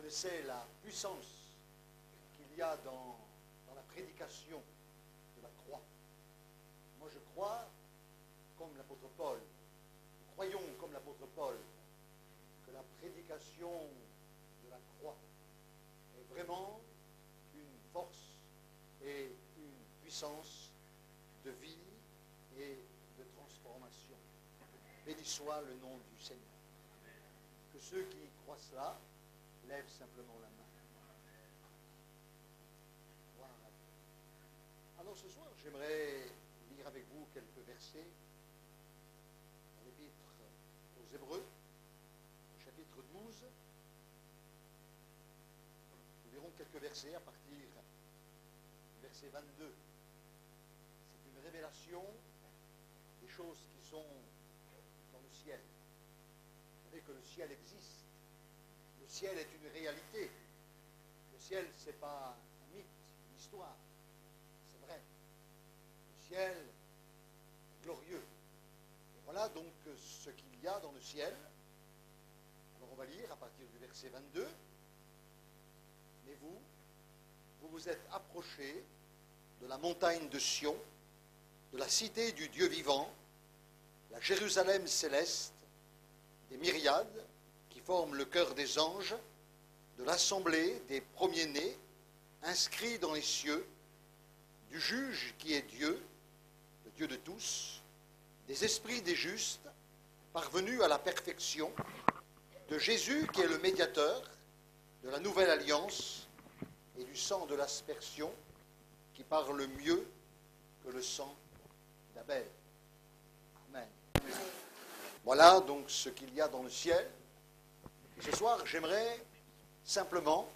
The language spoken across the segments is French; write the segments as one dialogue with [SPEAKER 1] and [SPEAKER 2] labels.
[SPEAKER 1] c'est la puissance qu'il y a dans la prédication de la croix. Moi, je crois, comme l'apôtre Paul, nous croyons comme l'apôtre Paul, que la prédication de la croix est vraiment une force et une puissance de vie et de transformation. Béni soit le nom du Seigneur. Que ceux qui croient cela lèvent simplement la main. Voilà. Alors ce soir, j'aimerais lire avec vous quelques versets dans l'épître aux Hébreux, chapitre 12. Nous verrons quelques versets à partir du verset 22. C'est une révélation des choses qui sont dans le ciel. Vous savez que le ciel existe. Le ciel est une réalité. Le ciel, ce n'est pas un mythe, une histoire. C'est vrai. Le ciel est glorieux. Et voilà donc ce qu'il y a dans le ciel. Alors on va lire à partir du verset 22. Mais vous vous êtes approchés de la montagne de Sion, de la cité du Dieu vivant, la Jérusalem céleste, des myriades qui forment le cœur des anges, de l'assemblée des premiers-nés, inscrits dans les cieux, du juge qui est Dieu, le Dieu de tous, des esprits des justes, parvenus à la perfection, de Jésus qui est le médiateur, de la nouvelle alliance, et du sang de l'aspersion, qui parle mieux que le sang d'Abel. Amen. Voilà donc ce qu'il y a dans le ciel. Et ce soir, j'aimerais simplement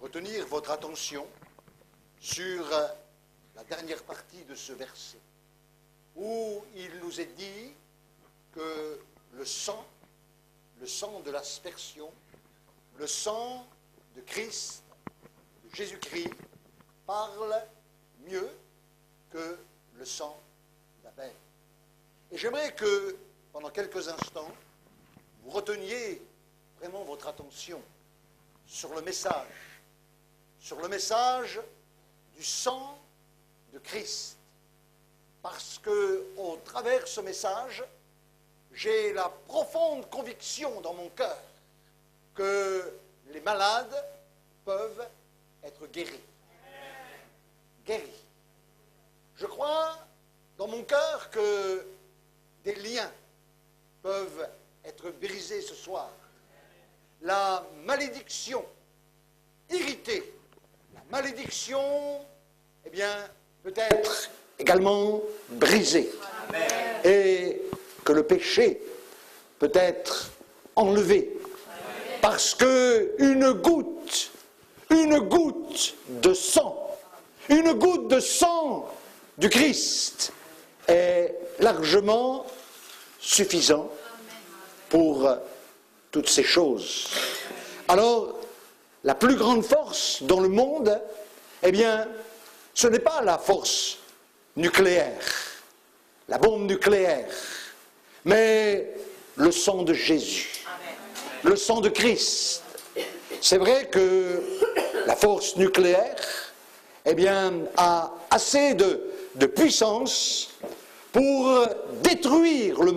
[SPEAKER 1] retenir votre attention sur la dernière partie de ce verset, où il nous est dit que le sang de l'aspersion, le sang de Christ, de Jésus-Christ, parle mieux que le sang d'Abel. Et j'aimerais que, pendant quelques instants, vous reteniez vraiment votre attention sur le message du sang de Christ. Parce que, au travers de ce message, j'ai la profonde conviction dans mon cœur que les malades peuvent être guéris. Guéris. Je crois dans mon cœur que des liens peuvent être brisés ce soir. La malédiction irritée, la malédiction, eh bien, peut être également brisée. Amen. Et que le péché peut être enlevé. Amen. Parce que une goutte de sang du Christ est largement suffisant pour toutes ces choses. Alors, la plus grande force dans le monde, eh bien, ce n'est pas la force nucléaire, la bombe nucléaire, mais le sang de Jésus, le sang de Christ. C'est vrai que la force nucléaire, eh bien, a assez de puissance pour détruire le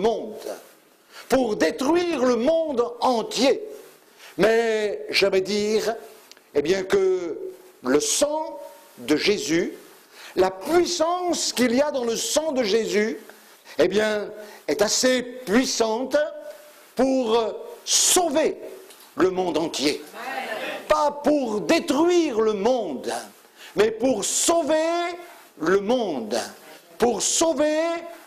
[SPEAKER 1] monde entier. Mais j'aimerais dire, eh bien, que le sang de Jésus, la puissance qu'il y a dans le sang de Jésus, eh bien, est assez puissante pour sauver le monde entier. Pas pour détruire le monde, mais pour sauver le monde. Pour sauver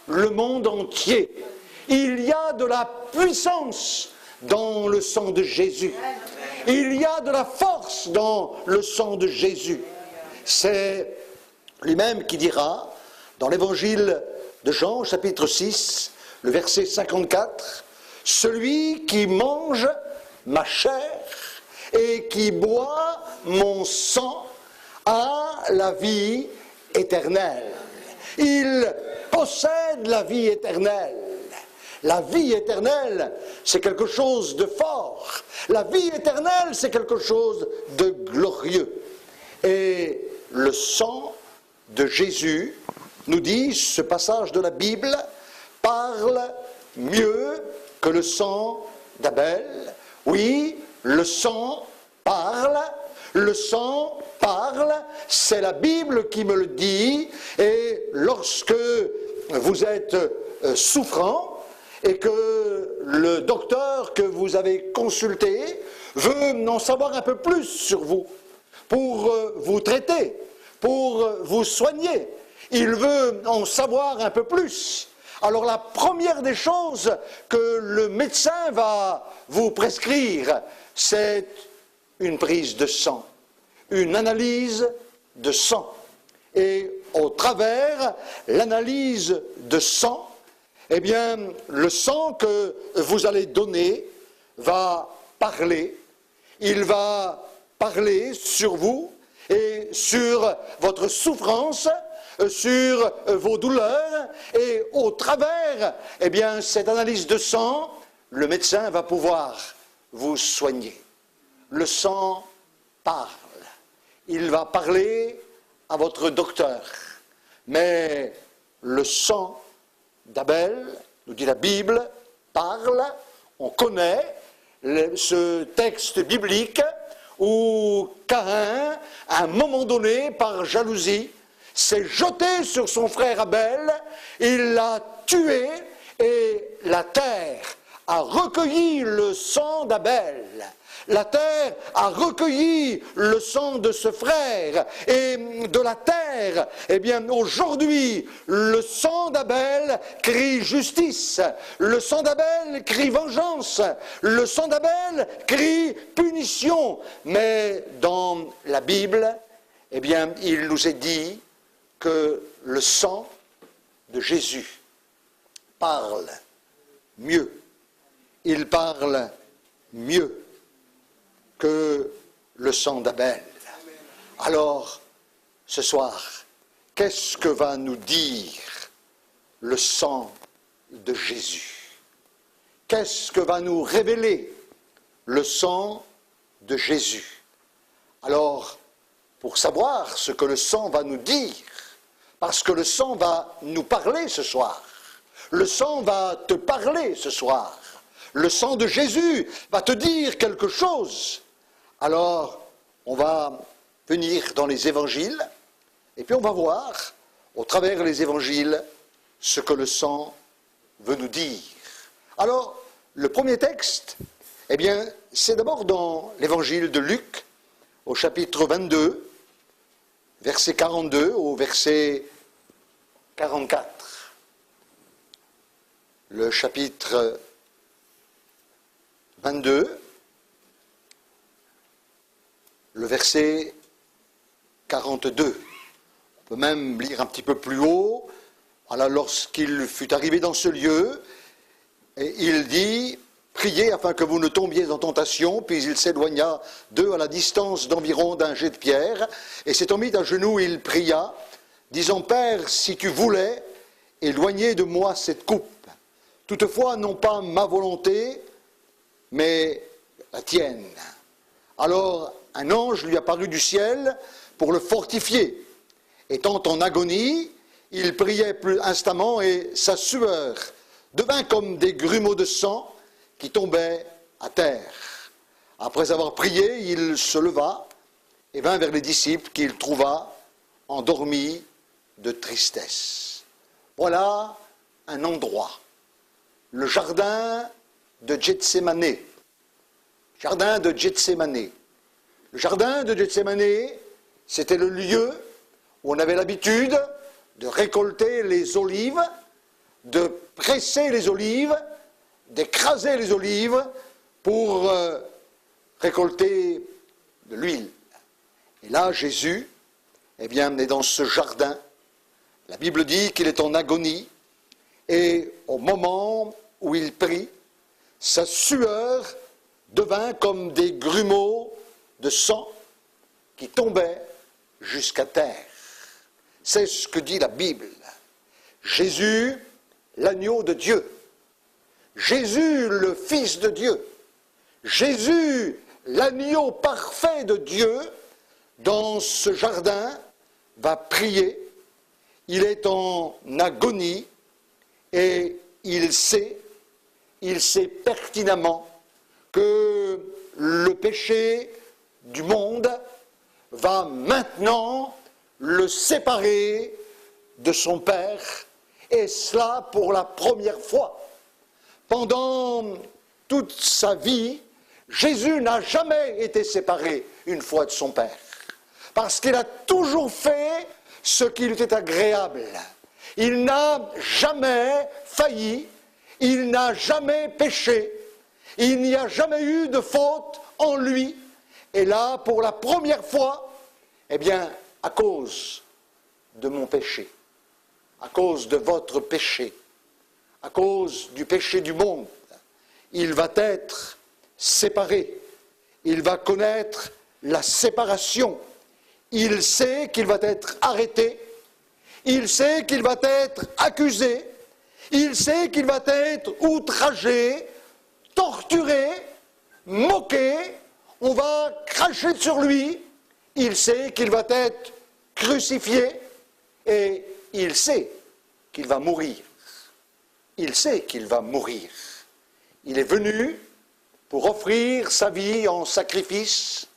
[SPEAKER 1] le monde entier. Il y a de la puissance dans le sang de Jésus. Il y a de la force dans le sang de Jésus. C'est lui-même qui dira, dans l'évangile de Jean, chapitre 6, le verset 54, « Celui qui mange ma chair et qui boit mon sang a la vie éternelle. » Il possède la vie éternelle. La vie éternelle, c'est quelque chose de fort. La vie éternelle, c'est quelque chose de glorieux. Et le sang de Jésus, nous dit ce passage de la Bible, parle mieux que le sang d'Abel. Oui, le sang parle, c'est la Bible qui me le dit, et lorsque vous êtes souffrant et que le docteur que vous avez consulté veut en savoir un peu plus sur vous, pour vous traiter, pour vous soigner, il veut en savoir un peu plus. Alors la première des choses que le médecin va vous prescrire, c'est une prise de sang, une analyse de sang. Et au travers l'analyse de sang, eh bien, le sang que vous allez donner va parler. Il va parler sur vous et sur votre souffrance, sur vos douleurs, et au travers, eh bien, cette analyse de sang, le médecin va pouvoir vous soigner. Le sang parle. Il va parler à votre docteur. Mais le sang d'Abel, nous dit la Bible, parle. On connaît ce texte biblique où Caïn, à un moment donné, par jalousie, s'est jeté sur son frère Abel, il l'a tué, et la terre a recueilli le sang d'Abel. La terre a recueilli le sang de ce frère, et de la terre, eh bien, aujourd'hui, le sang d'Abel crie justice, le sang d'Abel crie vengeance, le sang d'Abel crie punition. Mais dans la Bible, eh bien, il nous est dit que le sang de Jésus parle mieux. Il parle mieux que le sang d'Abel. Alors, ce soir, qu'est-ce que va nous dire le sang de Jésus? Qu'est-ce que va nous révéler le sang de Jésus? Alors, pour savoir ce que le sang va nous dire, parce que le sang va nous parler ce soir, le sang va te parler ce soir, le sang de Jésus va te dire quelque chose. Alors, on va venir dans les évangiles, et puis on va voir, au travers les évangiles, ce que le sang veut nous dire. Alors, le premier texte, eh bien, c'est d'abord dans l'évangile de Luc, au chapitre 22, verset 42 au verset 44. Le chapitre 22, le verset 42. On peut même lire un petit peu plus haut. Voilà, lorsqu'il fut arrivé dans ce lieu, et il dit: priez afin que vous ne tombiez en tentation. Puis il s'éloigna d'eux à la distance d'environ d'un jet de pierre, et s'étant mis à genoux, il pria, disant: Père, si tu voulais, éloignez de moi cette coupe. Toutefois, non pas ma volonté, mais la tienne. Alors, un ange lui apparut du ciel pour le fortifier. Étant en agonie, il priait plus instamment, et sa sueur devint comme des grumeaux de sang qui tombaient à terre. Après avoir prié, il se leva et vint vers les disciples qu'il trouva endormis de tristesse. Voilà un endroit, le jardin de Gethsémane. Jardin de Gethsémane. Le jardin de Gethsémane, c'était le lieu où on avait l'habitude de récolter les olives, de presser les olives, d'écraser les olives pour récolter de l'huile. Et là, Jésus, eh bien, est dans ce jardin. La Bible dit qu'il est en agonie, et au moment où il prie, sa sueur devint comme des grumeaux de sang qui tombaient jusqu'à terre. C'est ce que dit la Bible. Jésus, l'agneau de Dieu, Jésus, le Fils de Dieu, Jésus, l'agneau parfait de Dieu, dans ce jardin, va prier. Il est en agonie et il sait pertinemment que le péché du monde va maintenant le séparer de son Père, et cela pour la première fois. Pendant toute sa vie, Jésus n'a jamais été séparé une fois de son Père, parce qu'il a toujours fait ce qui lui était agréable. Il n'a jamais failli, il n'a jamais péché, il n'y a jamais eu de faute en lui. Et là, pour la première fois, eh bien, à cause de mon péché, à cause de votre péché, à cause du péché du monde, il va être séparé, il va connaître la séparation, il sait qu'il va être arrêté, il sait qu'il va être accusé, il sait qu'il va être outragé, torturé, moqué, on va cracher sur lui, il sait qu'il va être crucifié et il sait qu'il va mourir. Il sait qu'il va mourir. Il est venu pour offrir sa vie en sacrifice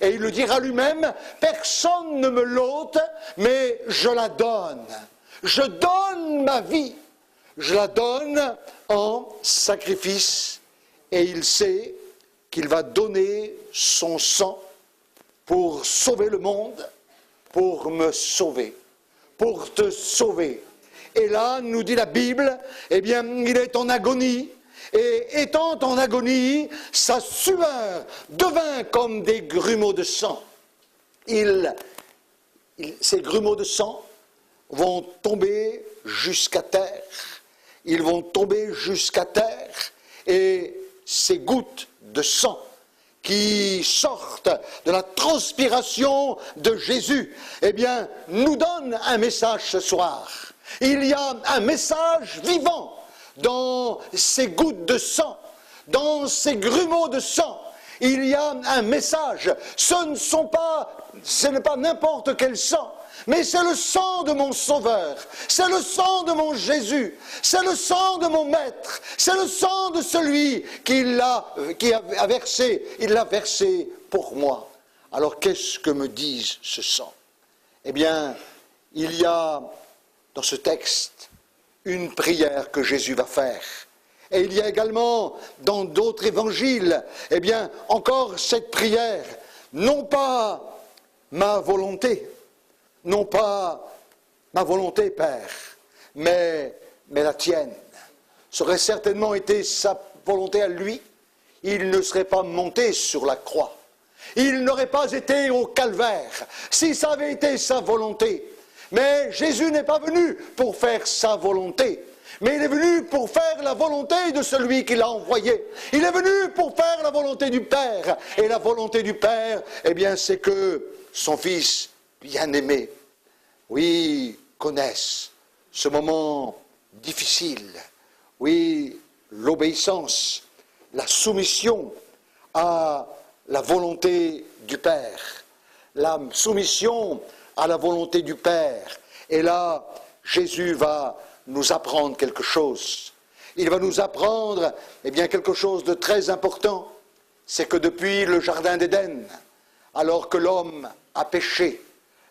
[SPEAKER 1] et il le dira lui-même, personne ne me l'ôte, mais je la donne. Je donne ma vie, je la donne en sacrifice et il sait qu'il va donner son sang pour sauver le monde, pour me sauver, pour te sauver. Et là, nous dit la Bible, eh bien, il est en agonie, et étant en agonie, sa sueur devint comme des grumeaux de sang. Ces grumeaux de sang vont tomber jusqu'à terre, ils vont tomber jusqu'à terre, et ces gouttes de sang qui sortent de la transpiration de Jésus, eh bien, nous donnent un message ce soir. Il y a un message vivant dans ces gouttes de sang, dans ces grumeaux de sang. Il y a un message. Ce n'est pas n'importe quel sang, mais c'est le sang de mon Sauveur, c'est le sang de mon Jésus, c'est le sang de mon Maître, c'est le sang de celui qui a versé, il l'a versé pour moi. Alors qu'est-ce que me dit ce sang? Eh bien, il y a dans ce texte une prière que Jésus va faire. Et il y a également dans d'autres évangiles, eh bien, encore cette prière, non pas ma volonté, non pas ma volonté, Père, mais la tienne. Ça aurait certainement été sa volonté à lui, il ne serait pas monté sur la croix. Il n'aurait pas été au calvaire si ça avait été sa volonté. Mais Jésus n'est pas venu pour faire sa volonté, mais il est venu pour faire la volonté de celui qui l'a envoyé. Il est venu pour faire la volonté du Père. Et la volonté du Père, eh bien, c'est que son Fils bien-aimé, oui, connaisse ce moment difficile, oui, l'obéissance, la soumission à la volonté du Père, la soumission à la volonté du Père. Et là, Jésus va nous apprendre quelque chose. Il va nous apprendre, eh bien, quelque chose de très important. C'est que depuis le Jardin d'Éden, alors que l'homme a péché,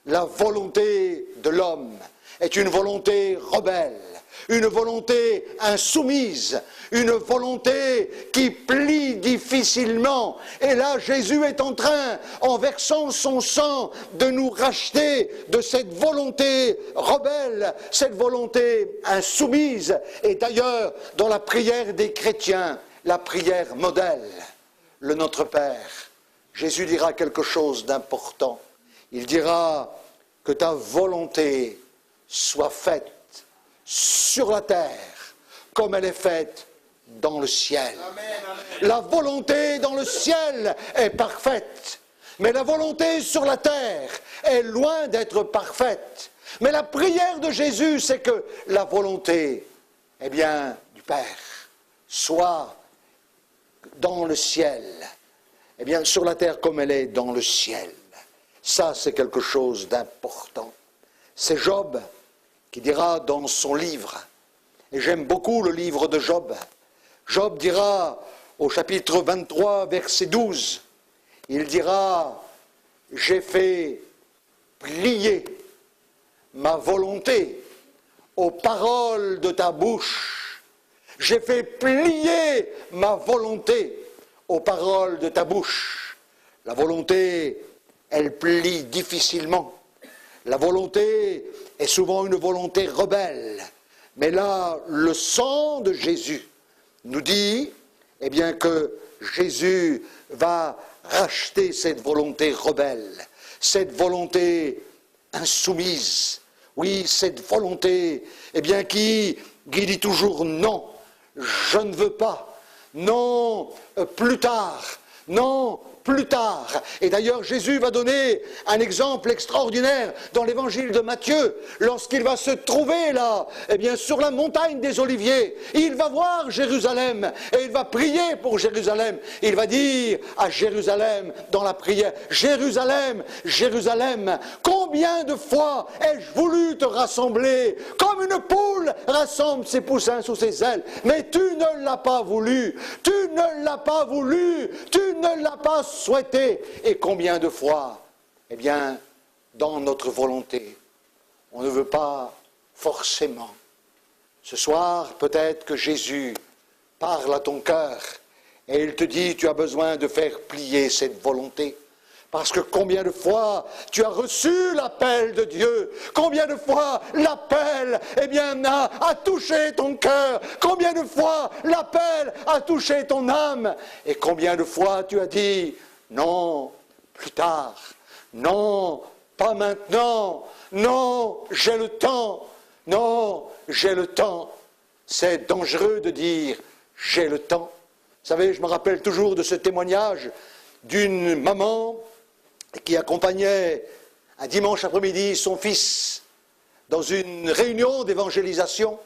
[SPEAKER 1] la volonté de l'homme est une volonté rebelle, une volonté insoumise, une volonté qui plie difficilement. Et là, Jésus est en train, en versant son sang, de nous racheter de cette volonté rebelle, cette volonté insoumise. Et d'ailleurs, dans la prière des chrétiens, la prière modèle, le Notre Père, Jésus dira quelque chose d'important. Il dira que ta volonté soit faite sur la terre comme elle est faite dans le ciel. Amen, amen. La volonté dans le ciel est parfaite, mais la volonté sur la terre est loin d'être parfaite. Mais la prière de Jésus, c'est que la volonté, eh bien, du Père soit dans le ciel, eh bien, sur la terre comme elle est dans le ciel. Ça, c'est quelque chose d'important. C'est Job qui dira dans son livre, et j'aime beaucoup le livre de Job, Job dira au chapitre 23, verset 12, il dira, j'ai fait plier ma volonté aux paroles de ta bouche. J'ai fait plier ma volonté aux paroles de ta bouche. La volonté, elle plie difficilement. La volonté est souvent une volonté rebelle. Mais là, le sang de Jésus nous dit, eh bien, que Jésus va racheter cette volonté rebelle, cette volonté insoumise. Oui, cette volonté, eh bien, qui dit toujours non, je ne veux pas, non, plus tard, non, plus tard. Et d'ailleurs, Jésus va donner un exemple extraordinaire dans l'évangile de Matthieu, lorsqu'il va se trouver là, eh bien, sur la montagne des Oliviers. Il va voir Jérusalem et il va prier pour Jérusalem. Il va dire à Jérusalem dans la prière, Jérusalem, Jérusalem, combien de fois ai-je voulu te rassembler comme une poule rassemble ses poussins sous ses ailes, mais tu ne l'as pas voulu, tu ne l'as pas voulu, tu ne l'as pas souhaité. Et combien de fois, eh bien, dans notre volonté, on ne veut pas forcément. Ce soir, peut-être que Jésus parle à ton cœur et il te dit, tu as besoin de faire plier cette volonté. Parce que combien de fois tu as reçu l'appel de Dieu, combien de fois l'appel, eh bien, a touché ton cœur, combien de fois l'appel a touché ton âme, et combien de fois tu as dit, non, plus tard, non, pas maintenant, non, j'ai le temps, non, j'ai le temps. C'est dangereux de dire, j'ai le temps. Vous savez, je me rappelle toujours de ce témoignage d'une maman qui accompagnait un dimanche après-midi son fils dans une réunion d'évangélisation.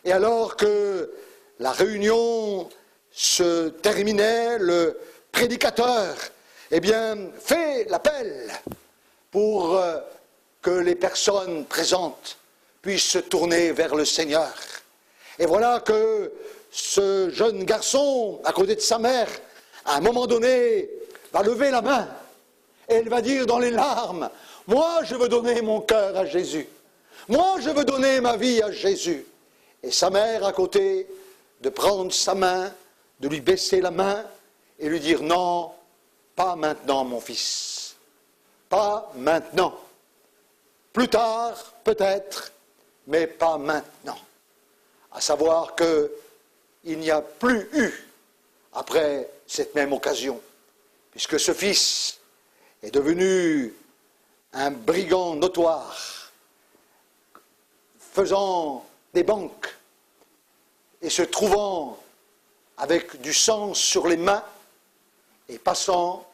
[SPEAKER 1] Et alors que la réunion se terminait, le prédicateur, eh bien, fait l'appel pour que les personnes présentes puissent se tourner vers le Seigneur. Et voilà que ce jeune garçon, à côté de sa mère, à un moment donné, va lever la main. Et elle va dire dans les larmes, moi je veux donner mon cœur à Jésus. Moi je veux donner ma vie à Jésus. Et sa mère à côté, de prendre sa main, de lui baisser la main et lui dire non, pas maintenant mon fils. Pas maintenant. Plus tard, peut-être, mais pas maintenant. À savoir qu'il n'y a plus eu, après cette même occasion, puisque ce fils est devenu un brigand notoire, faisant des banques et se trouvant avec du sang sur les mains et passant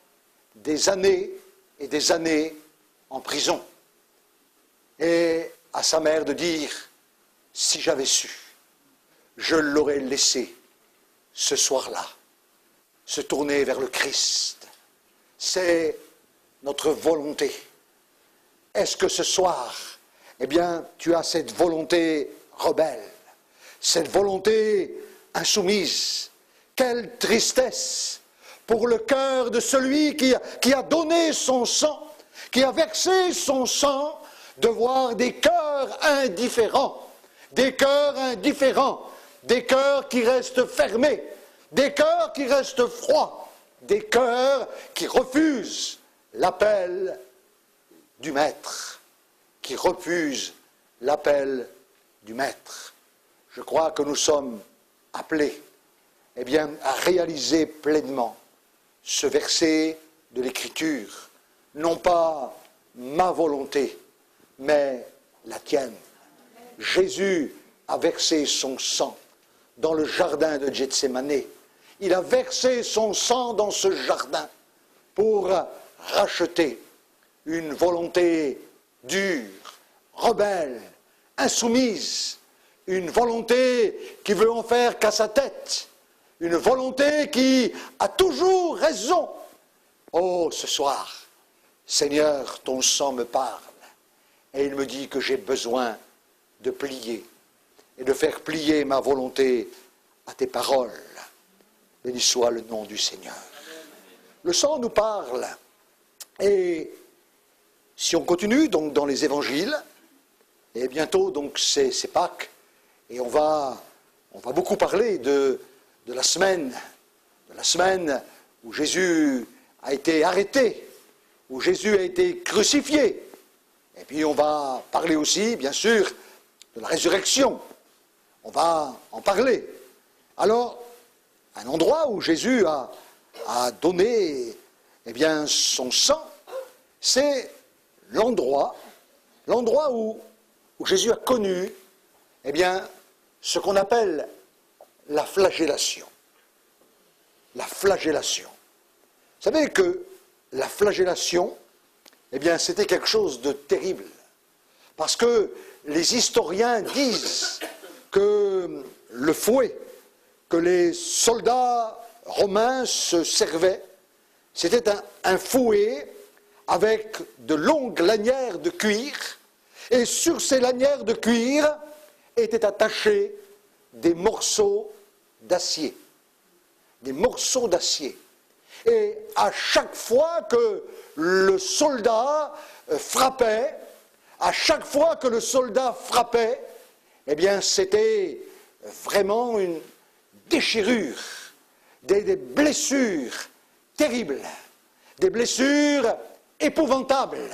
[SPEAKER 1] des années et des années en prison. Et à sa mère de dire, si j'avais su, je l'aurais laissé ce soir-là se tourner vers le Christ. C'est notre volonté. Est-ce que ce soir, eh bien, tu as cette volonté rebelle, cette volonté insoumise? Quelle tristesse pour le cœur de celui qui a donné son sang, qui a versé son sang, de voir des cœurs indifférents, des cœurs indifférents, des cœurs qui restent fermés, des cœurs qui restent froids, des cœurs qui refusent l'appel du Maître, qui refusent l'appel du Maître. Je crois que nous sommes appelés, eh bien, à réaliser pleinement ce verset de l'Écriture, non pas ma volonté, mais la tienne. Jésus a versé son sang dans le jardin de Gethsémanée. Il a versé son sang dans ce jardin pour racheter une volonté dure, rebelle, insoumise, une volonté qui veut en faire qu'à sa tête, une volonté qui a toujours raison. Oh, ce soir, Seigneur, ton sang me parle, et il me dit que j'ai besoin de plier, et de faire plier ma volonté à tes paroles. Béni soit le nom du Seigneur. Le sang nous parle, et si on continue donc dans les évangiles, et bientôt donc c'est Pâques, et on va beaucoup parler de la semaine où Jésus a été arrêté, où Jésus a été crucifié. Et puis on va parler aussi, bien sûr, de la résurrection. On va en parler. Alors, un endroit où Jésus a donné son sang, c'est l'endroit où Jésus a connu ce qu'on appelle la flagellation. La flagellation. Vous savez que la flagellation, c'était quelque chose de terrible. Parce que les historiens disent que le fouet que les soldats romains se servaient, c'était un fouet avec de longues lanières de cuir, et sur ces lanières de cuir étaient attachés des morceaux d'acier. Des morceaux d'acier. Et à chaque fois que le soldat frappait, c'était vraiment une déchirure, des blessures terribles, des blessures épouvantables.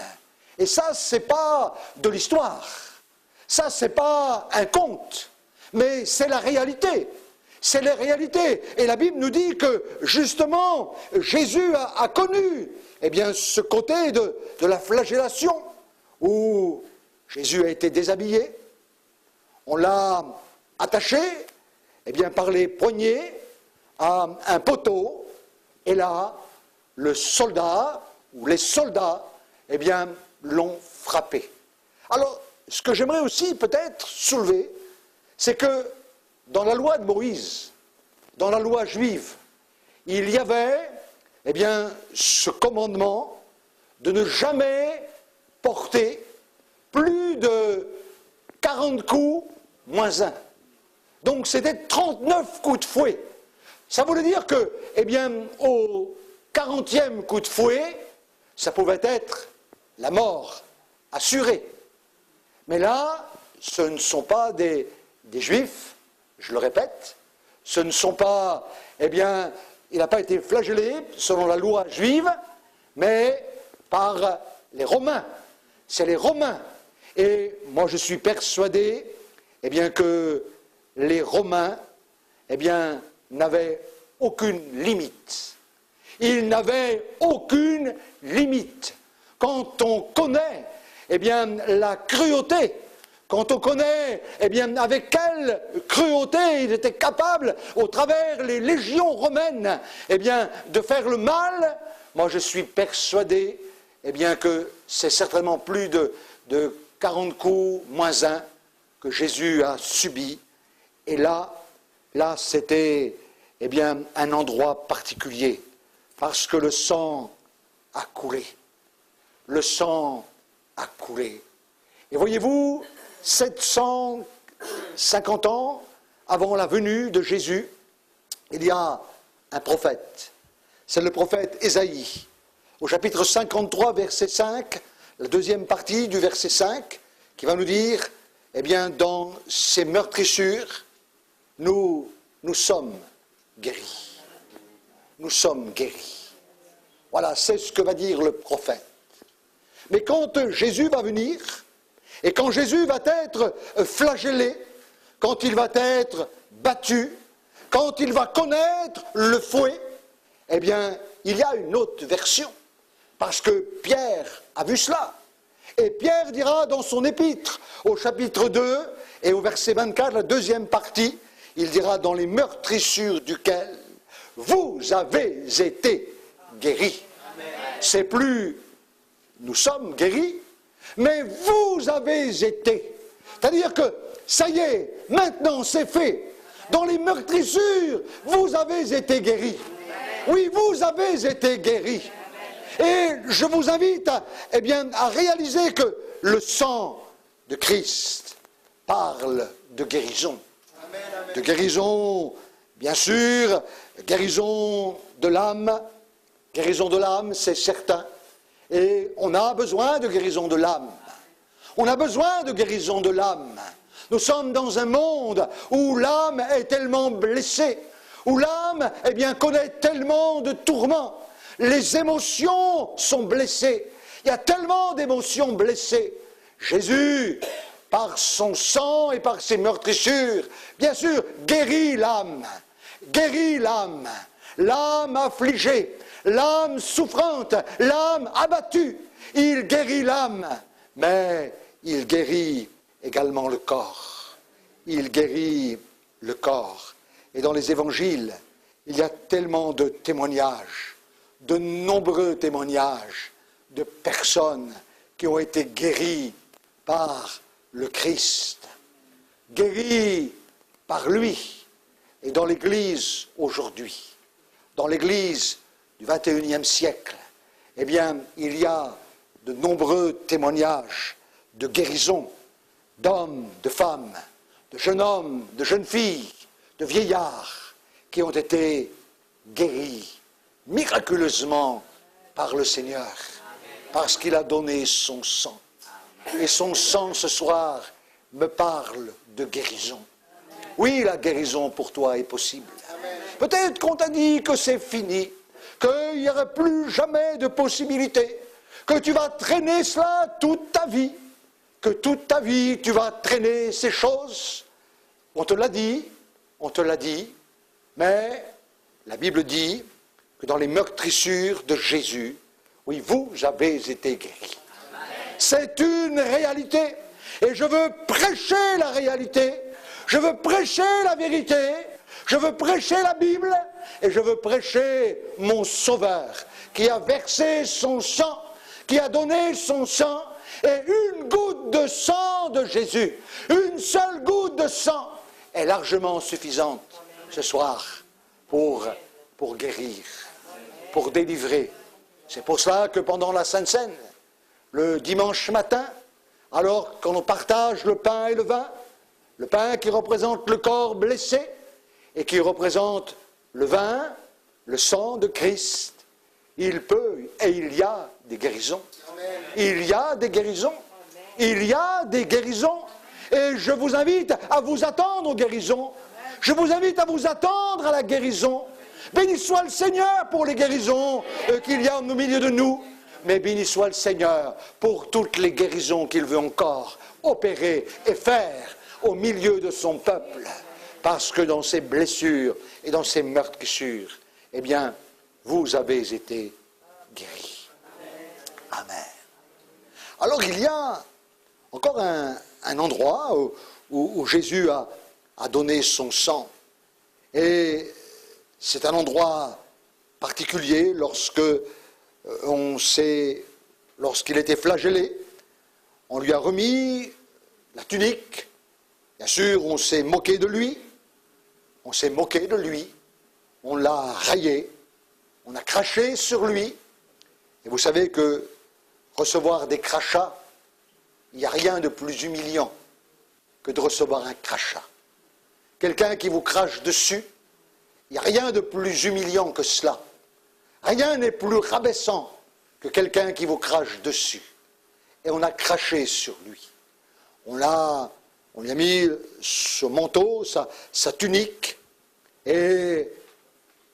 [SPEAKER 1] Et ça, c'est pas de l'histoire, ça, c'est pas un conte, mais c'est la réalité. C'est la réalité. Et la Bible nous dit que, justement, Jésus a connu ce côté de la flagellation, où Jésus a été déshabillé, on l'a attaché par les poignets à un poteau, et là, le soldat, ou les soldats, l'ont frappé. Alors, ce que j'aimerais aussi peut-être soulever, c'est que dans la loi de Moïse, dans la loi juive, il y avait ce commandement de ne jamais porter plus de 40 coups moins 1. Donc c'était 39 coups de fouet. Ça voulait dire que, au 40e coup de fouet, ça pouvait être la mort assurée. Mais là, ce ne sont pas des Juifs, je le répète, ce ne sont pas, il n'a pas été flagellé selon la loi juive, mais par les Romains. C'est les Romains. Et moi je suis persuadé, que les Romains, n'avaient aucune limite. Ils n'avaient aucune limite. Quand on connaît, la cruauté, quand on connaît, avec quelle cruauté il était capable, au travers les légions romaines, de faire le mal, moi je suis persuadé, que c'est certainement plus de 40 coups moins 1 que Jésus a subi. Et là c'était, un endroit particulier, parce que le sang a coulé. Le sang a coulé. Et voyez-vous, 750 ans avant la venue de Jésus, il y a un prophète. C'est le prophète Ésaïe. Au chapitre 53, verset 5, la deuxième partie du verset 5, qui va nous dire, dans ces meurtrissures, nous sommes guéris. Nous sommes guéris. Voilà, c'est ce que va dire le prophète. Mais quand Jésus va venir, et quand Jésus va être flagellé, quand il va être battu, quand il va connaître le fouet, il y a une autre version. Parce que Pierre a vu cela. Et Pierre dira dans son épître, au chapitre 2 et au verset 24, la deuxième partie, il dira dans les meurtrissures duquel vous avez été guéris. C'est plus nous sommes guéris, mais vous avez été. C'est-à-dire que ça y est, maintenant c'est fait. Dans les meurtrissures, vous avez été guéris. Oui, vous avez été guéris. Et je vous invite à réaliser que le sang de Christ parle de guérison. De guérison, bien sûr, guérison de l'âme. Guérison de l'âme, c'est certain. Et on a besoin de guérison de l'âme. On a besoin de guérison de l'âme. Nous sommes dans un monde où l'âme est tellement blessée, où l'âme, connaît tellement de tourments. Les émotions sont blessées. Il y a tellement d'émotions blessées. Jésus, par son sang et par ses meurtrissures, bien sûr, guérit l'âme. Guérit l'âme. L'âme affligée, l'âme souffrante, l'âme abattue. Il guérit l'âme, mais il guérit également le corps. Il guérit le corps. Et dans les évangiles, il y a tellement de témoignages, de nombreux témoignages de personnes qui ont été guéries par le Christ, guéries par lui. Et dans l'Église aujourd'hui, dans l'Église du XXIe siècle, il y a de nombreux témoignages de guérison d'hommes, de femmes, de jeunes hommes, de jeunes filles, de vieillards qui ont été guéris miraculeusement par le Seigneur, parce qu'il a donné son sang. Et son sang ce soir me parle de guérison. Oui, la guérison pour toi est possible. Peut-être qu'on t'a dit que c'est fini, qu'il n'y aurait plus jamais de possibilité, que tu vas traîner cela toute ta vie, que toute ta vie tu vas traîner ces choses. On te l'a dit, mais la Bible dit que dans les meurtrissures de Jésus, oui, vous avez été guéris. C'est une réalité, et je veux prêcher la réalité, je veux prêcher la vérité, je veux prêcher la Bible, et je veux prêcher mon Sauveur, qui a versé son sang, qui a donné son sang, et une goutte de sang de Jésus, une seule goutte de sang, est largement suffisante ce soir pour guérir, pour délivrer. C'est pour cela que pendant la Sainte Seine, le dimanche matin, alors qu'on partage le pain et le pain qui représente le corps blessé et qui représente le vin, le sang de Christ, il peut et il y a des guérisons. Il y a des guérisons. Il y a des guérisons. Et je vous invite à vous attendre aux guérisons. Je vous invite à vous attendre à la guérison. Béni soit le Seigneur pour les guérisons qu'il y a au milieu de nous. Mais béni soit le Seigneur pour toutes les guérisons qu'il veut encore opérer et faire au milieu de son peuple. Parce que dans ces blessures et dans ces meurtrissures, vous avez été guéris. Amen. Alors il y a encore un endroit où Jésus a donné son sang. Et c'est un endroit particulier lorsqu'il était flagellé, on lui a remis la tunique. Bien sûr, on s'est moqué de lui. On l'a raillé. On a craché sur lui. Et vous savez que recevoir des crachats, il n'y a rien de plus humiliant que de recevoir un crachat. Quelqu'un qui vous crache dessus, il n'y a rien de plus humiliant que cela. Rien n'est plus rabaissant que quelqu'un qui vous crache dessus. Et on a craché sur lui. On lui a mis ce manteau, sa tunique, et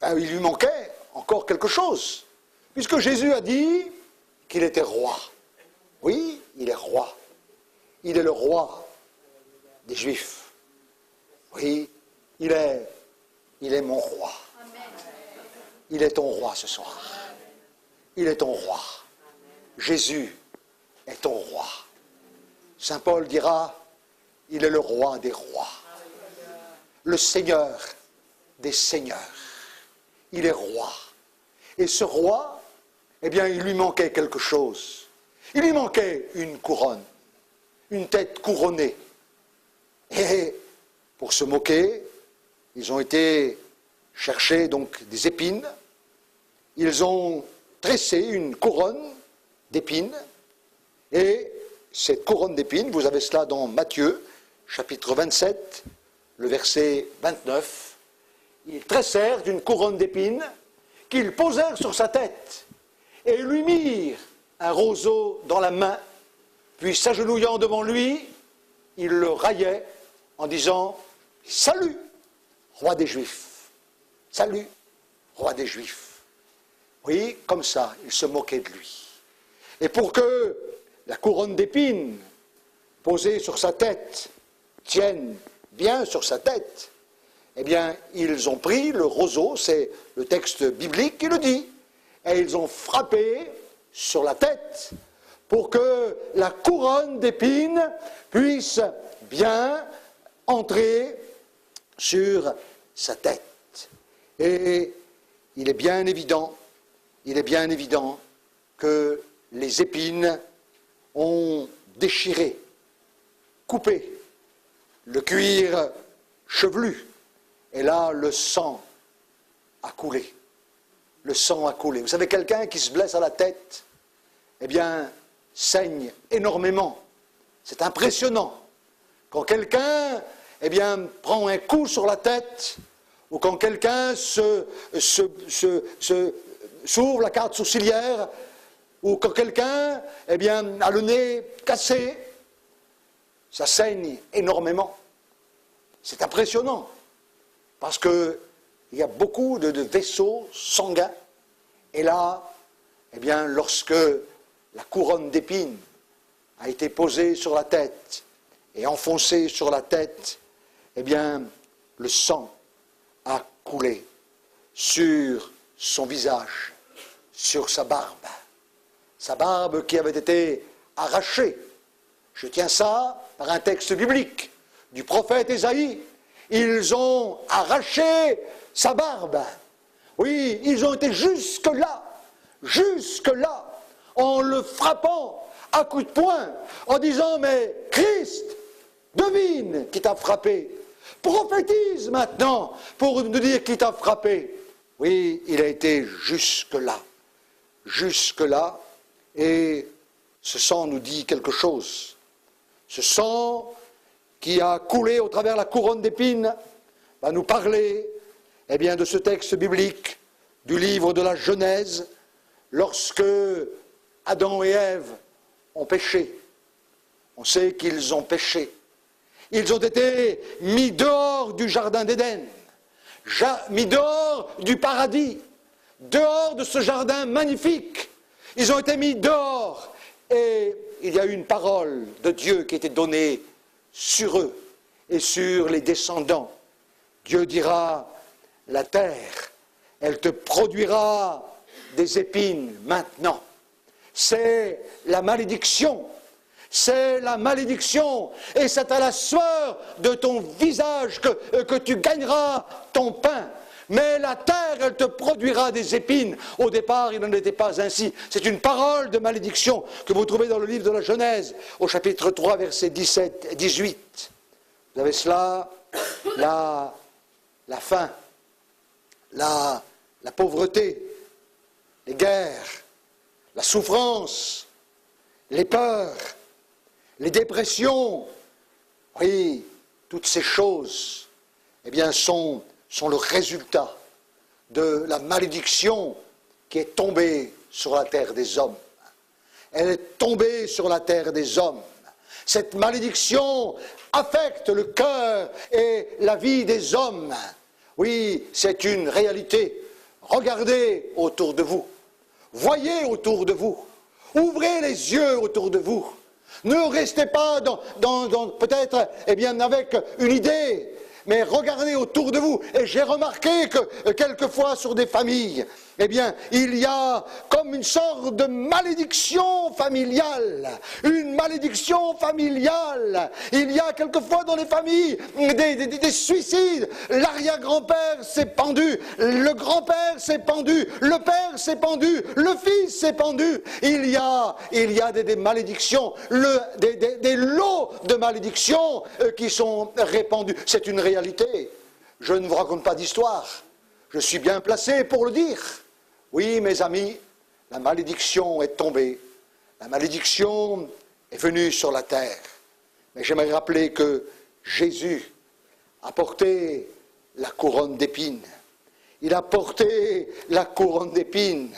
[SPEAKER 1] il lui manquait encore quelque chose. Puisque Jésus a dit qu'il était roi. Oui, il est roi. Il est le roi des Juifs. Oui, il est mon roi. Il est ton roi ce soir. Il est ton roi. Jésus est ton roi. Saint Paul dira, il est le roi des rois. Le Seigneur des seigneurs. Il est roi. Et ce roi, il lui manquait quelque chose. Il lui manquait une couronne, une tête couronnée. Et pour se moquer, ils ont été chercher donc des épines, ils ont tressé une couronne d'épines, et cette couronne d'épines, vous avez cela dans Matthieu, chapitre 27, le verset 29, ils tressèrent d'une couronne d'épines qu'ils posèrent sur sa tête et lui mirent un roseau dans la main, puis s'agenouillant devant lui, ils le raillaient en disant « Salut, roi des Juifs ! Salut, roi des Juifs !» Oui, comme ça, ils se moquaient de lui. Et pour que la couronne d'épines posée sur sa tête tienne bien sur sa tête, eh bien, ils ont pris le roseau, c'est le texte biblique qui le dit, et ils ont frappé sur la tête pour que la couronne d'épines puisse bien entrer sur sa tête. Et il est bien évident que les épines ont déchiré, coupé le cuir chevelu, et là le sang a coulé. Le sang a coulé. Vous savez, quelqu'un qui se blesse à la tête, eh bien, saigne énormément. C'est impressionnant. Quand quelqu'un, eh bien, prend un coup sur la tête, ou quand quelqu'un s'ouvre la carte sourcilière, ou quand quelqu'un, eh bien, a le nez cassé, ça saigne énormément. C'est impressionnant, parce qu'il y a beaucoup de vaisseaux sanguins, et là, eh bien, lorsque la couronne d'épines a été posée sur la tête et enfoncée sur la tête, eh bien, le sang a coulé sur son visage, sur sa barbe qui avait été arrachée. Je tiens ça par un texte biblique du prophète Ésaïe. Ils ont arraché sa barbe. Oui, ils ont été jusque-là, en le frappant à coups de poing, en disant « Mais Christ, devine qui t'a frappé. Prophétise maintenant pour nous dire qui t'a frappé. » Oui, il a été jusque-là, et ce sang nous dit quelque chose. Ce sang qui a coulé au travers la couronne d'épines va nous parler, eh bien, de ce texte biblique du livre de la Genèse, lorsque Adam et Ève ont péché. On sait qu'ils ont péché. Ils ont été mis dehors du jardin d'Éden, mis dehors du paradis, dehors de ce jardin magnifique. Ils ont été mis dehors, et il y a eu une parole de Dieu qui a été donnée sur eux et sur les descendants. Dieu dira, la terre, elle te produira des épines maintenant. C'est la malédiction. C'est la malédiction, et c'est à la sueur de ton visage que tu gagneras ton pain. Mais la terre, elle te produira des épines. Au départ, il n'en était pas ainsi. C'est une parole de malédiction que vous trouvez dans le livre de la Genèse, au chapitre 3, versets 17 et 18. Vous avez cela, la faim, la pauvreté, les guerres, la souffrance, les peurs, les dépressions. Oui, toutes ces choses, eh bien, sont le résultat de la malédiction qui est tombée sur la terre des hommes. Elle est tombée sur la terre des hommes. Cette malédiction affecte le cœur et la vie des hommes. Oui, c'est une réalité. Regardez autour de vous. Voyez autour de vous. Ouvrez les yeux autour de vous. Ne restez pas dans peut-être, eh bien, avec une idée, mais regardez autour de vous. Et j'ai remarqué que quelquefois sur des familles, eh bien, il y a comme une sorte de malédiction familiale. Une malédiction familiale. Il y a quelquefois dans les familles des suicides. L'arrière-grand-père s'est pendu. Le grand-père s'est pendu. Le père s'est pendu. Le fils s'est pendu. Il y a des malédictions. Des lots de malédictions qui sont répandus. C'est une réalité. Je ne vous raconte pas d'histoire. Je suis bien placé pour le dire. Oui, mes amis, la malédiction est tombée. La malédiction est venue sur la terre. Mais j'aimerais rappeler que Jésus a porté la couronne d'épines. Il a porté la couronne d'épines,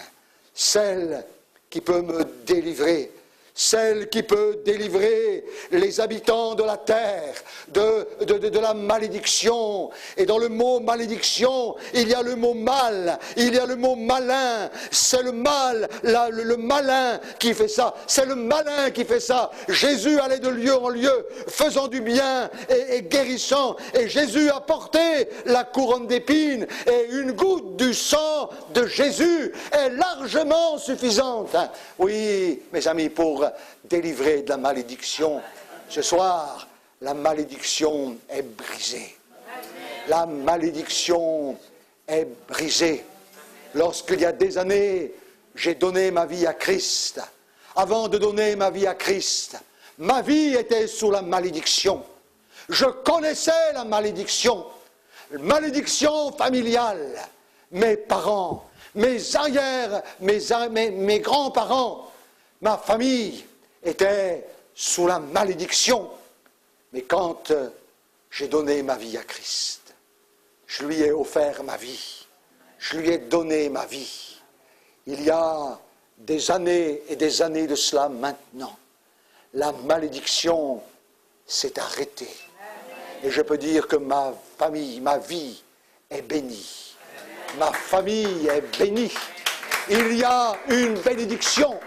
[SPEAKER 1] celle qui peut me délivrer, celle qui peut délivrer les habitants de la terre de la malédiction. Et dans le mot malédiction, il y a le mot mal, il y a le mot malin. C'est le mal, le malin qui fait ça. C'est le malin qui fait ça. Jésus allait de lieu en lieu, faisant du bien et guérissant. Et Jésus a porté la couronne d'épines. Et une goutte du sang de Jésus est largement suffisante. Oui, mes amis, pour délivrer de la malédiction. Ce soir, la malédiction est brisée. La malédiction est brisée. Lorsqu'il y a des années, j'ai donné ma vie à Christ. Avant de donner ma vie à Christ, ma vie était sous la malédiction. Je connaissais la malédiction. Malédiction familiale. Mes parents, mes arrières, mes grands-parents, ma famille était sous la malédiction. Mais quand j'ai donné ma vie à Christ, je lui ai offert ma vie, je lui ai donné ma vie. Il y a des années et des années de cela maintenant, la malédiction s'est arrêtée. Et je peux dire que ma famille, ma vie est bénie. Ma famille est bénie. Il y a une bénédiction.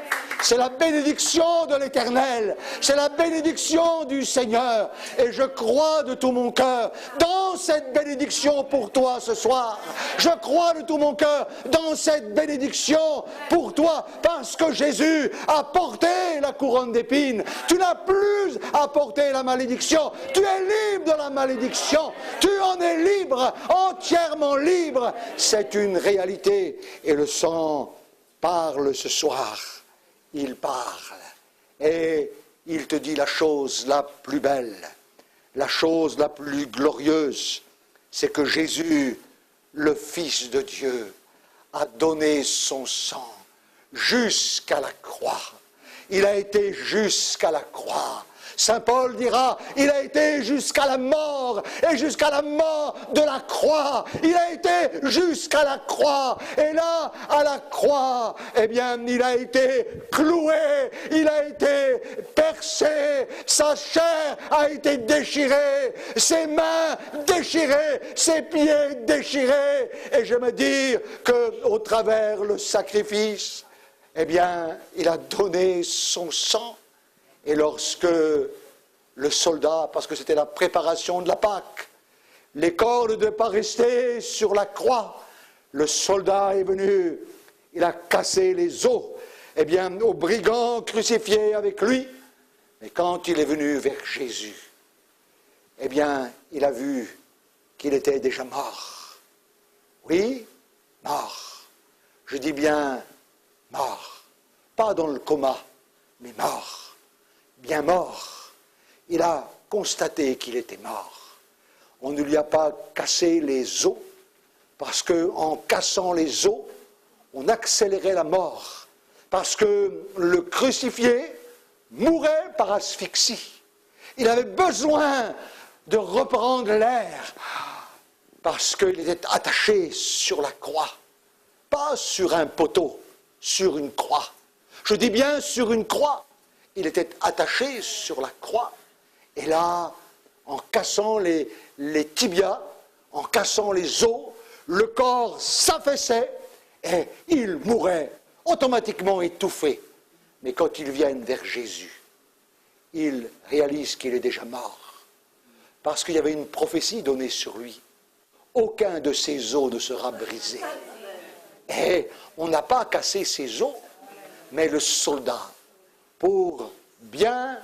[SPEAKER 1] C'est la bénédiction de l'Éternel. C'est la bénédiction du Seigneur. Et je crois de tout mon cœur dans cette bénédiction pour toi ce soir. Je crois de tout mon cœur dans cette bénédiction pour toi parce que Jésus a porté la couronne d'épines. Tu n'as plus à porter la malédiction. Tu es libre de la malédiction. Tu en es libre, entièrement libre. C'est une réalité. Et le sang parle ce soir. Il parle et il te dit la chose la plus belle, la chose la plus glorieuse, c'est que Jésus, le Fils de Dieu, a donné son sang jusqu'à la croix. Il a été jusqu'à la croix. Saint Paul dira, il a été jusqu'à la mort, et jusqu'à la mort de la croix. Il a été jusqu'à la croix. Et là, à la croix, eh bien, il a été cloué, il a été percé, sa chair a été déchirée, ses mains déchirées, ses pieds déchirés. Et je me dis qu'au travers le sacrifice, eh bien, il a donné son sang. Et lorsque le soldat, parce que c'était la préparation de la Pâque, les cordes ne devaient pas rester sur la croix, le soldat est venu, il a cassé les os, eh bien, aux brigands crucifiés avec lui. Mais quand il est venu vers Jésus, eh bien, il a vu qu'il était déjà mort. Oui, mort. Je dis bien mort. Pas dans le coma, mais mort. Bien mort. Il a constaté qu'il était mort. On ne lui a pas cassé les os, parce qu'en cassant les os, on accélérait la mort. Parce que le crucifié mourait par asphyxie. Il avait besoin de reprendre l'air, parce qu'il était attaché sur la croix. Pas sur un poteau, sur une croix. Je dis bien sur une croix. Il était attaché sur la croix. Et là, en cassant les tibias, en cassant les os, le corps s'affaissait et il mourait, automatiquement étouffé. Mais quand ils viennent vers Jésus, ils réalisent qu'il est déjà mort. Parce qu'il y avait une prophétie donnée sur lui. Aucun de ses os ne sera brisé. Et on n'a pas cassé ses os, mais le soldat, pour bien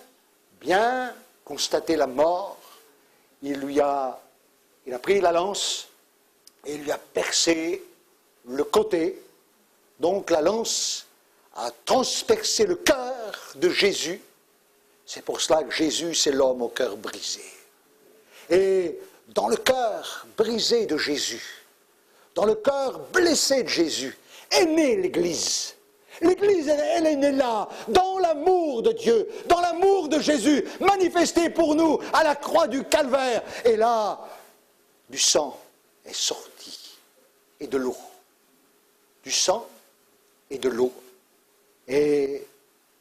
[SPEAKER 1] constater la mort, il a pris la lance et il lui a percé le côté. Donc la lance a transpercé le cœur de Jésus. C'est pour cela que Jésus, c'est l'homme au cœur brisé. Et dans le cœur brisé de Jésus, dans le cœur blessé de Jésus, est née l'Église. L'Église, elle est née là, dans l'amour de Dieu, dans l'amour de Jésus, manifesté pour nous à la croix du Calvaire. Et là, du sang est sorti, et de l'eau. Du sang et de l'eau. Et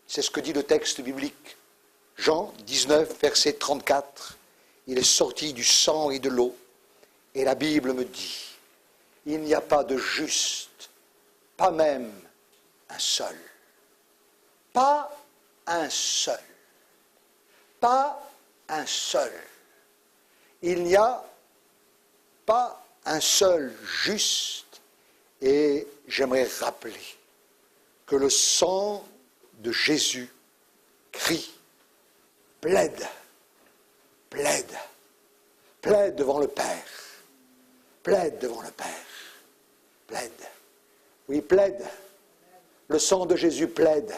[SPEAKER 1] c'est ce que dit le texte biblique. Jean 19, verset 34. Il est sorti du sang et de l'eau. Et la Bible me dit, il n'y a pas de juste, pas même un seul. Pas un seul. Pas un seul. Il n'y a pas un seul juste. Et j'aimerais rappeler que le sang de Jésus crie, plaide, plaide, plaide devant le Père, plaide devant le Père, plaide. Oui, plaide. Le sang de Jésus plaide.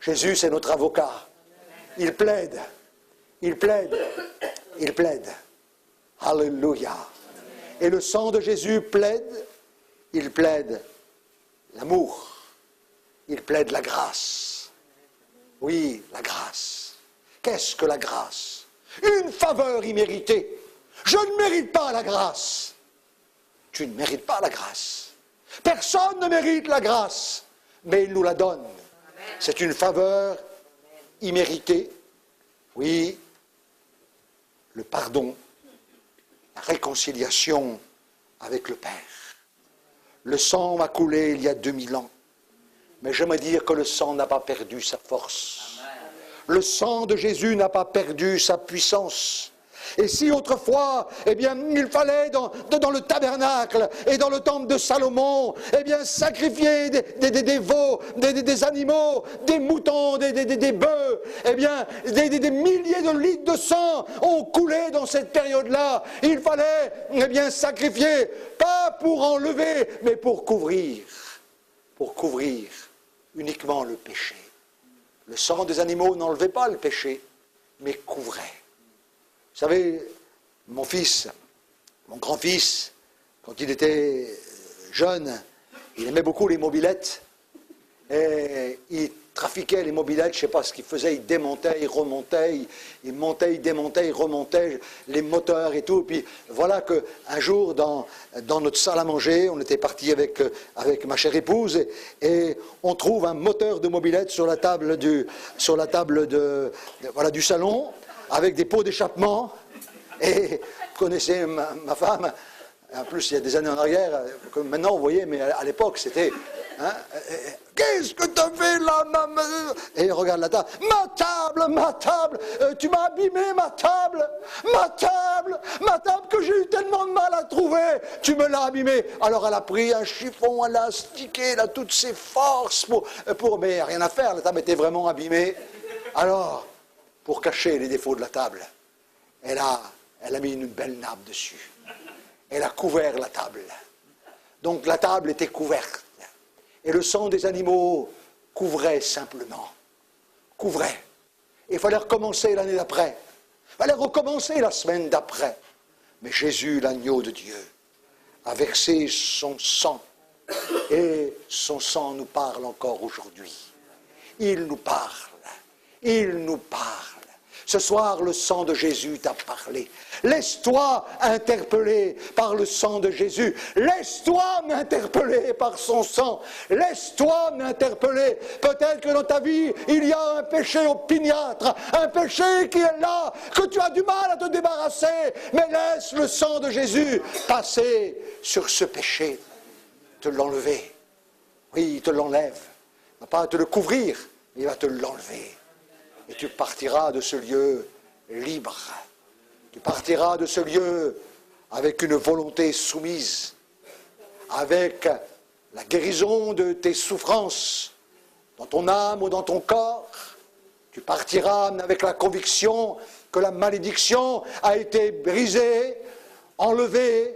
[SPEAKER 1] Jésus, c'est notre avocat. Il plaide, il plaide, il plaide. Alléluia. Et le sang de Jésus plaide, il plaide l'amour. Il plaide la grâce. Oui, la grâce. Qu'est-ce que la grâce? Une faveur imméritée. Je ne mérite pas la grâce. Tu ne mérites pas la grâce. Personne ne mérite la grâce, mais il nous la donne. C'est une faveur imméritée. Oui, le pardon, la réconciliation avec le Père. Le sang m'a coulé il y a 2000 ans. Mais j'aimerais dire que le sang n'a pas perdu sa force. Le sang de Jésus n'a pas perdu sa puissance. Et si autrefois, eh bien, il fallait dans le tabernacle et dans le temple de Salomon, eh bien, sacrifier des veaux, des animaux, des moutons, des bœufs, eh bien, des milliers de litres de sang ont coulé dans cette période-là. Il fallait, eh bien, sacrifier, pas pour enlever, mais pour couvrir uniquement le péché. Le sang des animaux n'enlevait pas le péché, mais couvrait. Vous savez, mon fils, mon grand-fils, quand il était jeune, il aimait beaucoup les mobylettes. Et il trafiquait les mobylettes, je ne sais pas ce qu'il faisait, il démontait, il remontait, il montait, il démontait, il remontait les moteurs et tout. Et puis voilà qu'un jour, dans notre salle à manger, on était parti avec ma chère épouse, et on trouve un moteur de mobylette sur la table du salon, avec des pots d'échappement. Et vous connaissez ma femme, en plus il y a des années en arrière, comme maintenant vous voyez, mais à l'époque c'était... Hein, qu'est-ce que tu as fait là, maman? Et regarde la table. Ma table, tu m'as abîmé ma table que j'ai eu tellement de mal à trouver, tu me l'as abîmée. Alors elle a pris un chiffon, elle a astiqué, elle a toutes ses forces mais rien à faire, la table était vraiment abîmée. Alors, pour cacher les défauts de la table, elle a mis une belle nappe dessus. Elle a couvert la table. Donc la table était couverte. Et le sang des animaux couvrait simplement. Couvrait. Il fallait recommencer l'année d'après. Il fallait recommencer la semaine d'après. Mais Jésus, l'agneau de Dieu, a versé son sang. Et son sang nous parle encore aujourd'hui. Il nous parle. Il nous parle. Ce soir, le sang de Jésus t'a parlé. Laisse-toi interpeller par le sang de Jésus. Laisse-toi m'interpeller par son sang. Laisse-toi m'interpeller. Peut-être que dans ta vie, il y a un péché opiniâtre, un péché qui est là, que tu as du mal à te débarrasser. Mais laisse le sang de Jésus passer sur ce péché, te l'enlever. Oui, il te l'enlève. Il ne va pas te le couvrir, mais il va te l'enlever. Et tu partiras de ce lieu libre. Tu partiras de ce lieu avec une volonté soumise, avec la guérison de tes souffrances dans ton âme ou dans ton corps. Tu partiras avec la conviction que la malédiction a été brisée, enlevée,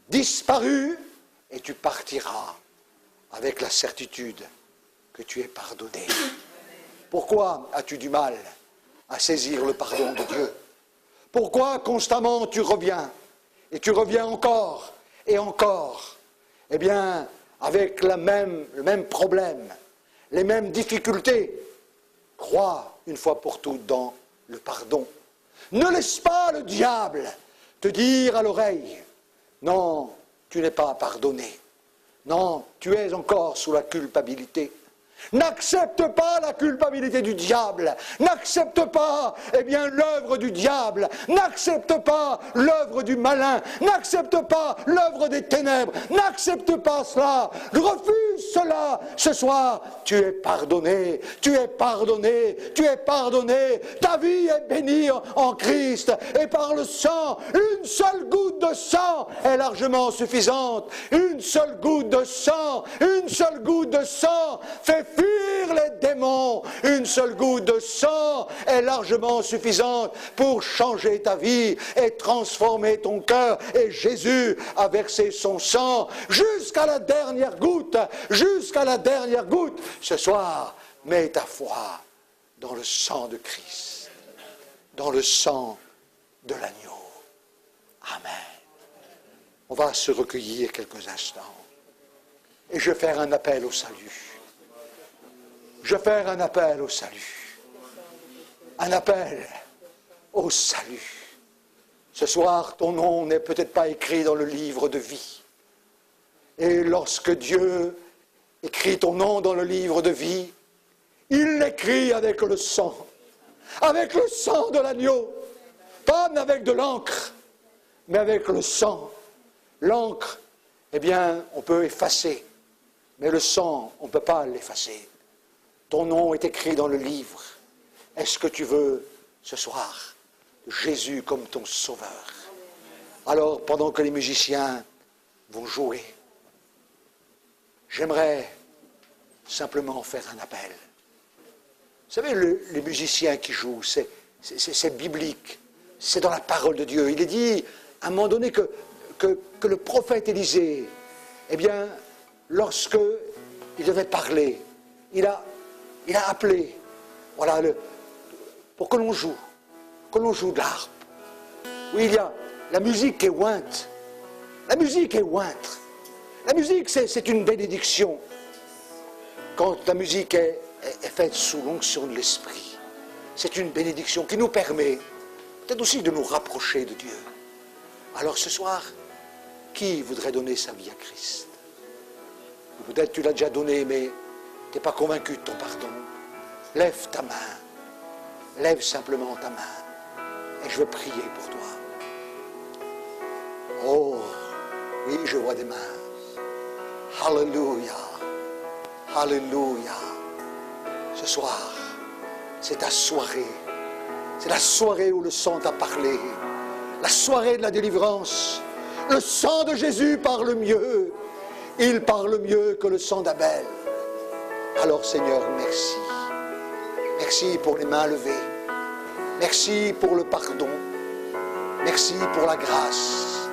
[SPEAKER 1] disparue, et tu partiras avec la certitude que tu es pardonné. Pourquoi as-tu du mal à saisir le pardon de Dieu? Pourquoi constamment tu reviens? Et tu reviens encore et encore. Eh bien, avec le même problème, les mêmes difficultés. Crois une fois pour toutes dans le pardon. Ne laisse pas le diable te dire à l'oreille, non, tu n'es pas pardonné. Non, tu es encore sous la culpabilité. N'accepte pas la culpabilité du diable. N'accepte pas, l'œuvre du diable. N'accepte pas l'œuvre du malin. N'accepte pas l'œuvre des ténèbres. N'accepte pas cela. Refuse cela. Ce soir, tu es pardonné. Tu es pardonné. Tu es pardonné. Ta vie est bénie en Christ. Et par le sang, une seule goutte de sang est largement suffisante. Une seule goutte de sang. Une seule goutte de sang fait fuir les démons. Une seule goutte de sang est largement suffisante pour changer ta vie et transformer ton cœur. Et Jésus a versé son sang jusqu'à la dernière goutte. Jusqu'à la dernière goutte. Ce soir, mets ta foi dans le sang de Christ. Dans le sang de l'agneau. Amen. On va se recueillir quelques instants. Et je vais faire un appel au salut. Je vais faire un appel au salut. Un appel au salut. Ce soir, ton nom n'est peut-être pas écrit dans le livre de vie. Et lorsque Dieu écrit ton nom dans le livre de vie, il l'écrit avec le sang. Avec le sang de l'agneau. Pas avec de l'encre, mais avec le sang. L'encre, on peut effacer. Mais le sang, on ne peut pas l'effacer. Ton nom est écrit dans le livre. Est-ce que tu veux, ce soir, Jésus comme ton sauveur? Alors, pendant que les musiciens vont jouer, j'aimerais simplement faire un appel. Vous savez, les musiciens qui jouent, c'est biblique. C'est dans la parole de Dieu. Il est dit, à un moment donné, que le prophète Élisée, lorsque il devait parler, il a appelé, pour que l'on joue de l'harpe. Oui, il y a la musique est ointe. La musique est ointe. La musique, c'est une bénédiction. Quand la musique est faite sous l'onction de l'Esprit, c'est une bénédiction qui nous permet peut-être aussi de nous rapprocher de Dieu. Alors ce soir, qui voudrait donner sa vie à Christ? Peut-être tu l'as déjà donné, mais tu n'es pas convaincu de ton pardon. Lève ta main. Lève simplement ta main. Et je veux prier pour toi. Oh, oui, je vois des mains. Alléluia. Alléluia. Ce soir, c'est ta soirée. C'est la soirée où le sang t'a parlé. La soirée de la délivrance. Le sang de Jésus parle mieux. Il parle mieux que le sang d'Abel. Alors Seigneur, merci. Merci pour les mains levées. Merci pour le pardon. Merci pour la grâce.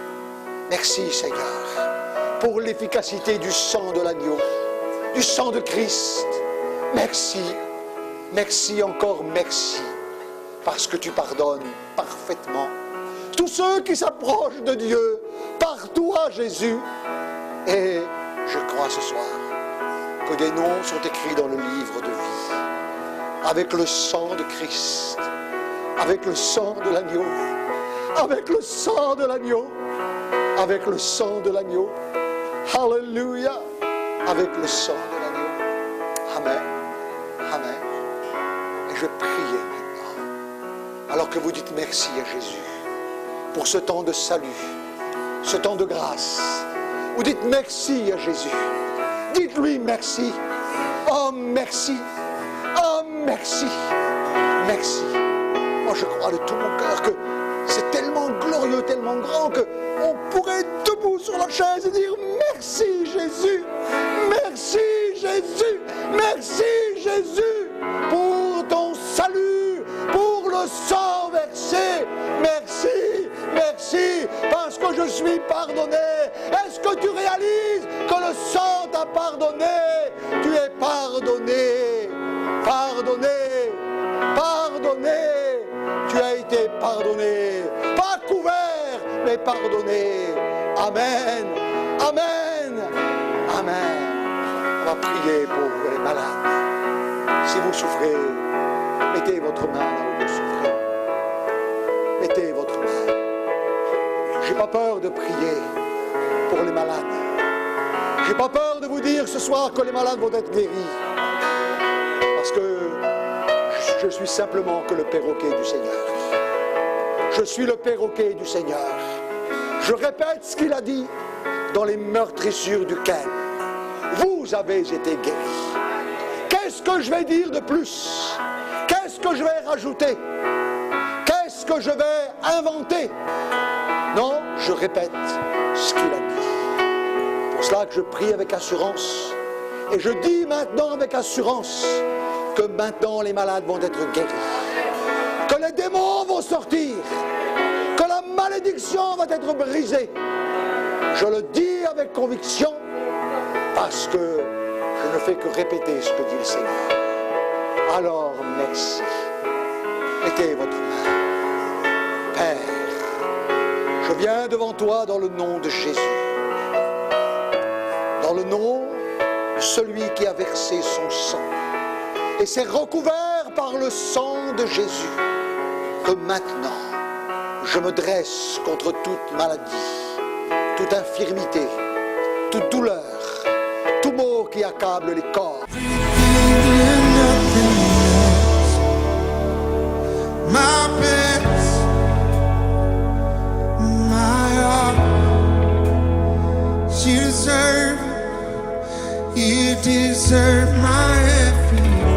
[SPEAKER 1] Merci Seigneur pour l'efficacité du sang de l'agneau, du sang de Christ. Merci. Merci encore, merci. Parce que tu pardonnes parfaitement tous ceux qui s'approchent de Dieu par toi Jésus. Et je crois ce soir que des noms sont écrits dans le livre de vie, avec le sang de Christ, avec le sang de l'agneau, avec le sang de l'agneau, avec le sang de l'agneau. Alléluia, avec le sang de l'agneau. Amen, amen. Et je prie maintenant, alors que vous dites merci à Jésus, pour ce temps de salut, ce temps de grâce. Vous dites merci à Jésus. Dites-lui merci. Oh, merci. Oh, merci. Merci. Moi, je crois de tout mon cœur que c'est tellement glorieux, tellement grand qu'on pourrait être debout sur la chaise et dire merci Jésus. Merci Jésus. Merci Jésus pour ton salut, pour le sang versé. Merci, merci, parce que je suis pardonné. Est-ce que tu réalises que le sang t'a pardonné? Tu es pardonné, pardonné, pardonné. Tu as été pardonné. pas couvert, mais pardonné. Amen, amen, amen. On va prier pour les malades. Si vous souffrez, mettez votre main là où vous souffrez. Mettez votre main. J'ai pas peur de prier pour les malades. J'ai pas peur de vous dire ce soir que les malades vont être guéris. Parce que je suis simplement que le perroquet du Seigneur. Je suis le perroquet du Seigneur. Je répète ce qu'il a dit dans les meurtrissures du Cain. Vous avez été guéris. Qu'est-ce que je vais dire de plus? Qu'est-ce que je vais rajouter? Qu'est-ce que je vais inventer? Non, je répète ce qu'il a dit. C'est pour cela que je prie avec assurance. Et je dis maintenant avec assurance que maintenant les malades vont être guéris. Que les démons vont sortir. Que la malédiction va être brisée. Je le dis avec conviction parce que je ne fais que répéter ce que dit le Seigneur. Alors merci. Mettez votre main. Père, je viens devant toi dans le nom de Jésus. Dans le nom de celui qui a versé son sang. Et s'est recouvert par le sang de Jésus. Que maintenant, je me dresse contre toute maladie, toute infirmité, toute douleur, tout mot qui accable les corps.
[SPEAKER 2] My best, my all, you deserve my everything.